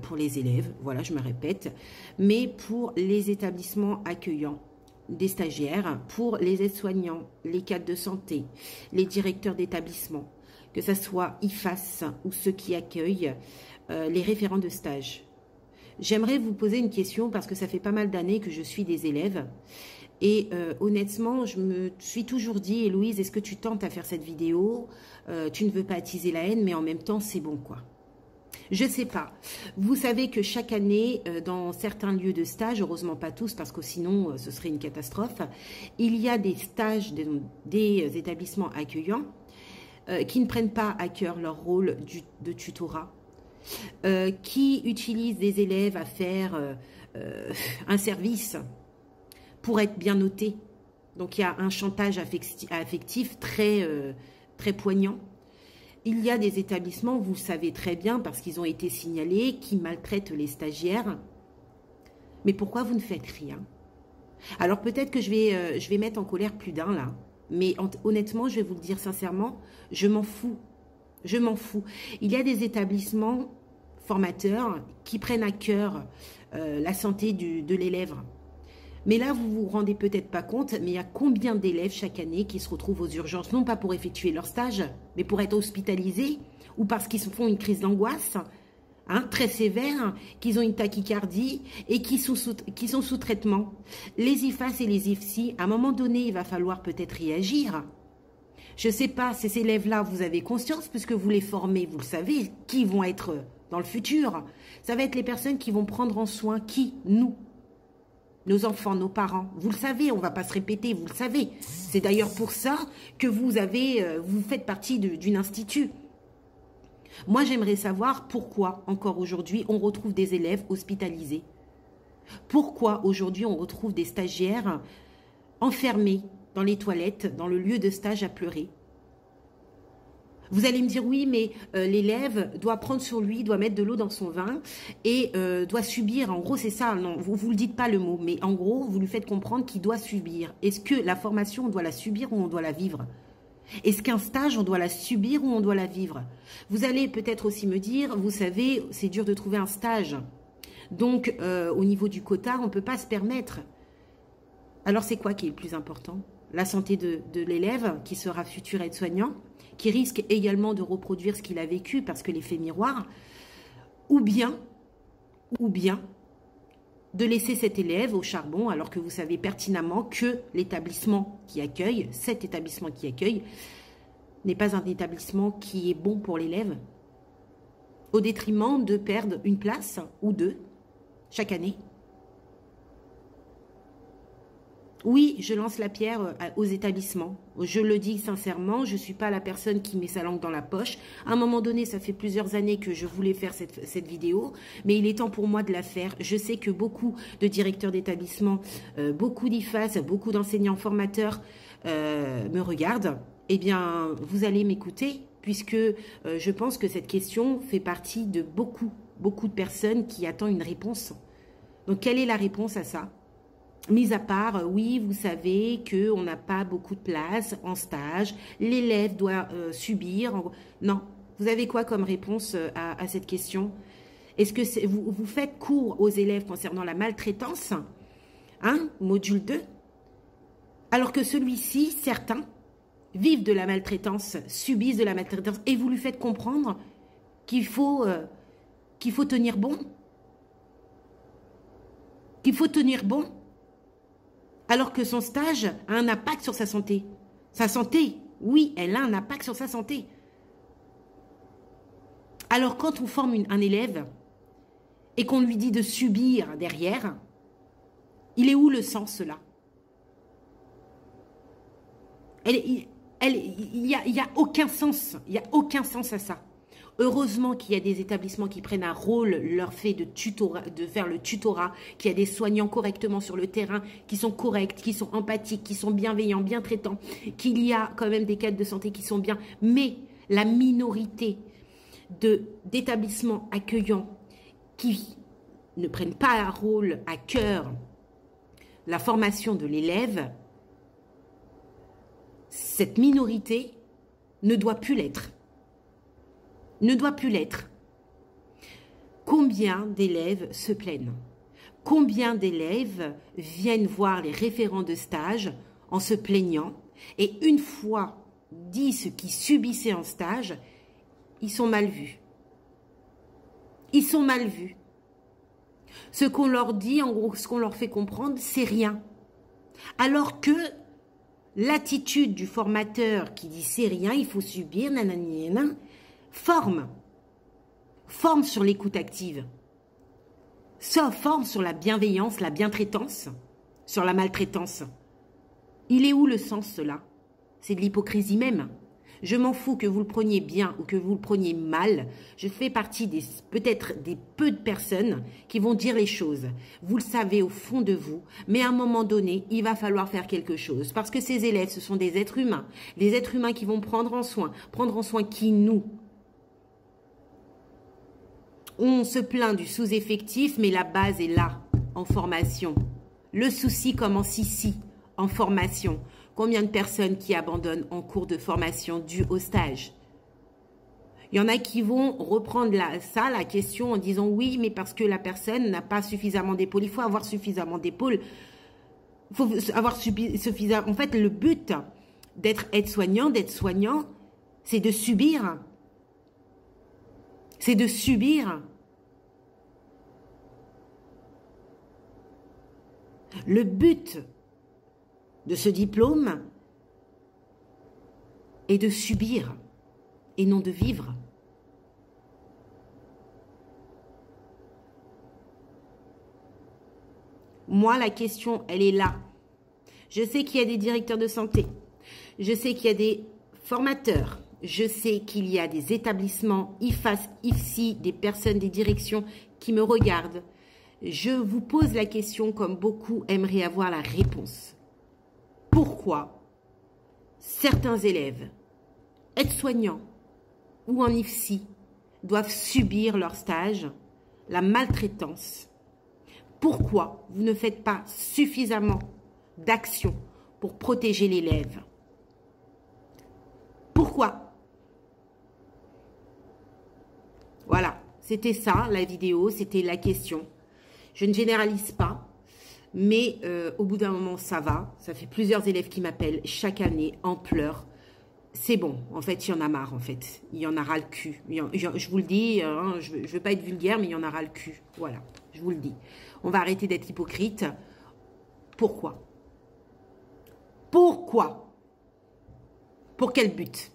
pour les élèves, voilà, je me répète, mais pour les établissements accueillants des stagiaires, pour les aides-soignants, les cadres de santé, les directeurs d'établissement, que ce soit IFAS ou ceux qui accueillent les référents de stage. J'aimerais vous poser une question parce que ça fait pas mal d'années que je suis des élèves et honnêtement, je me suis toujours dit, Héloïse, est-ce que tu tentes à faire cette vidéo? Tu ne veux pas attiser la haine, mais en même temps, c'est bon quoi. Je sais pas. Vous savez que chaque année, dans certains lieux de stage, heureusement pas tous parce que sinon ce serait une catastrophe, il y a des stages des établissements accueillants qui ne prennent pas à cœur leur rôle de tutorat, qui utilisent des élèves à faire un service pour être bien notés. Donc il y a un chantage affectif très, très poignant. Il y a des établissements, vous le savez très bien, parce qu'ils ont été signalés, qui maltraitent les stagiaires. Mais pourquoi vous ne faites rien? Alors peut-être que je vais mettre en colère plus d'un là. Mais honnêtement, je vais vous le dire sincèrement, je m'en fous. Je m'en fous. Il y a des établissements formateurs qui prennent à cœur la santé de l'élève. Mais là, vous vous rendez peut-être pas compte, mais il y a combien d'élèves chaque année qui se retrouvent aux urgences, non pas pour effectuer leur stage, mais pour être hospitalisés, ou parce qu'ils se font une crise d'angoisse, très sévère, qu'ils ont une tachycardie et qui sont sous traitement. Les IFAS et les IFSI, à un moment donné, il va falloir peut-être réagir. Je ne sais pas, ces élèves-là, vous avez conscience, puisque vous les formez, vous le savez, qui vont être dans le futur. Ça va être les personnes qui vont prendre en soin, qui? Nous. Nos enfants, nos parents, vous le savez, on ne va pas se répéter, vous le savez. C'est d'ailleurs pour ça que vous faites partie d'un institut. Moi, j'aimerais savoir pourquoi, encore aujourd'hui, on retrouve des élèves hospitalisés. Pourquoi, aujourd'hui, on retrouve des stagiaires enfermés dans les toilettes, dans le lieu de stage à pleurer. Vous allez me dire, oui, mais l'élève doit prendre sur lui, doit mettre de l'eau dans son vin et doit subir. En gros, c'est ça. Non, vous le dites pas le mot, mais en gros, vous lui faites comprendre qu'il doit subir. Est-ce que la formation, on doit la subir ou on doit la vivre? Est-ce qu'un stage, on doit la subir ou on doit la vivre? Vous allez peut-être aussi me dire, vous savez, c'est dur de trouver un stage. Donc, au niveau du quota, on ne peut pas se permettre. Alors, c'est quoi qui est le plus important? La santé de l'élève qui sera futur aide-soignant, qui risque également de reproduire ce qu'il a vécu parce que l'effet miroir, ou bien de laisser cet élève au charbon alors que vous savez pertinemment que l'établissement qui accueille, cet établissement qui accueille, n'est pas un établissement qui est bon pour l'élève, au détriment de perdre une place ou deux chaque année. Oui, je lance la pierre aux établissements. Je le dis sincèrement, je ne suis pas la personne qui met sa langue dans la poche. À un moment donné, ça fait plusieurs années que je voulais faire cette vidéo, mais il est temps pour moi de la faire. Je sais que beaucoup de directeurs d'établissement, beaucoup d'IFAS, beaucoup d'enseignants formateurs me regardent. Eh bien, vous allez m'écouter, puisque je pense que cette question fait partie de beaucoup de personnes qui attendent une réponse. Donc, quelle est la réponse à ça ? Mis à part, oui, vous savez qu'on n'a pas beaucoup de place en stage, l'élève doit subir. Non, vous avez quoi comme réponse à cette question? Est-ce que vous faites cours aux élèves concernant la maltraitance, module 2, alors que celui-ci, certains, vivent de la maltraitance, subissent de la maltraitance, et vous lui faites comprendre qu'il faut tenir bon, alors que son stage a un impact sur sa santé. Sa santé, oui, elle a un impact sur sa santé. Alors quand on forme un élève et qu'on lui dit de subir derrière, il est où le sens là? Il y a aucun sens, il y a aucun sens à ça. Heureusement qu'il y a des établissements qui prennent un rôle, leur fait de faire le tutorat, qu'il y a des soignants correctement sur le terrain, qui sont corrects, qui sont empathiques, qui sont bienveillants, bien traitants, qu'il y a quand même des cadres de santé qui sont bien. Mais la minorité d'établissements accueillants qui ne prennent pas un rôle à cœur la formation de l'élève, cette minorité ne doit plus l'être. Ne doit plus l'être. Combien d'élèves se plaignent? Combien d'élèves viennent voir les référents de stage en se plaignant et une fois dit ce qu'ils subissaient en stage, ils sont mal vus. Ils sont mal vus. Ce qu'on leur dit, en gros, ce qu'on leur fait comprendre, c'est rien. Alors que l'attitude du formateur qui dit c'est rien, il faut subir, nanana, forme sur l'écoute active. Ça forme sur la bienveillance, la bientraitance, sur la maltraitance. Il est où le sens, cela? C'est de l'hypocrisie même. Je m'en fous que vous le preniez bien ou que vous le preniez mal. Je fais partie peut-être des peu de personnes qui vont dire les choses. Vous le savez au fond de vous, mais à un moment donné, il va falloir faire quelque chose. Parce que ces élèves, ce sont des êtres humains. Des êtres humains qui vont prendre en soin qui nous. On se plaint du sous-effectif, mais la base est là, en formation. Le souci commence ici, en formation. Combien de personnes qui abandonnent en cours de formation dû au stage? Il y en a qui vont reprendre la question en disant oui, mais parce que la personne n'a pas suffisamment d'épaules. Il faut avoir suffisamment d'épaules. Il faut avoir suffisamment. En fait, le but d'être aide-soignant, c'est de subir. C'est de subir. Le but de ce diplôme est de subir et non de vivre. Moi, la question, elle est là. Je sais qu'il y a des directeurs de santé. Je sais qu'il y a des formateurs. Je sais qu'il y a des établissements, IFAS, IFSI, des personnes, des directions qui me regardent. Je vous pose la question comme beaucoup aimeraient avoir la réponse. Pourquoi certains élèves, aides-soignants ou en IFSI, doivent subir leur stage, la maltraitance? Pourquoi vous ne faites pas suffisamment d'actions pour protéger l'élève? Pourquoi? Voilà, c'était ça la vidéo, c'était la question. Je ne généralise pas. Mais au bout d'un moment, ça va. Ça fait plusieurs élèves qui m'appellent chaque année en pleurs. C'est bon. En fait, il y en a marre, en fait. Il y en a ras le cul. Je vous le dis, hein, je ne veux pas être vulgaire, mais il y en a ras le cul. Voilà, je vous le dis. On va arrêter d'être hypocrite. Pourquoi? Pourquoi? Pour quel but?